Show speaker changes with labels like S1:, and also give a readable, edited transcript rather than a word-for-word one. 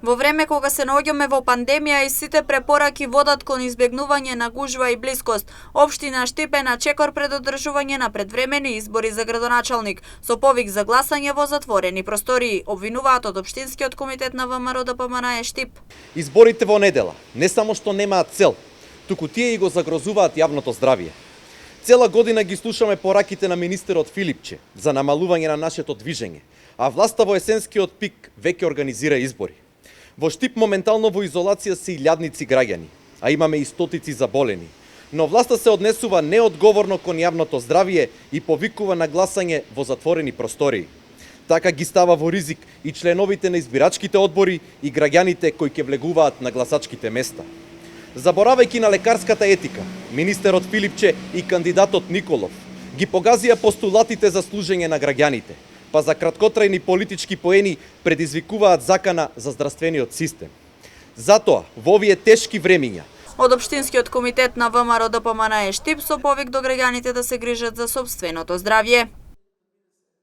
S1: Во време кога се наоѓаме во пандемија и сите препораки водат кон избегнување на гужва и блискост, општина Штип е на чекор пред одржување на предвремени избори за градоначалник, со повик за гласање во затворени простории, обвинуваат од општинскиот комитет на ВМРО-ДПМН Штип.
S2: Изборите во недела не само што немаат цел, туку тие и го загрозуваат јавното здравје. Цела година ги слушаме пораките на министерот Филипче за намалување на нашето движење, а власта во есенскиот пик веќе организира избори. Во Штип моментално во изолација се илјадници граѓани, а имаме и стотици заболени. Но власта се однесува неодговорно кон јавното здравје и повикува на гласање во затворени простории. Така ги става во ризик и членовите на избирачките одбори и граѓаните кои ќе влегуваат на гласачките места. Заборавајќи на лекарската етика, министерот Филипче и кандидатот Николов ги погазија постулатите за служење на граѓаните, па за краткотрајни политички поени предизвикуваат закана за здравствениот систем. Затоа, во овие тешки времиња,
S1: од општинскиот комитет на ВМРО-ДПМН Штип со повик до граѓаните да се грижат за сопственото здравје.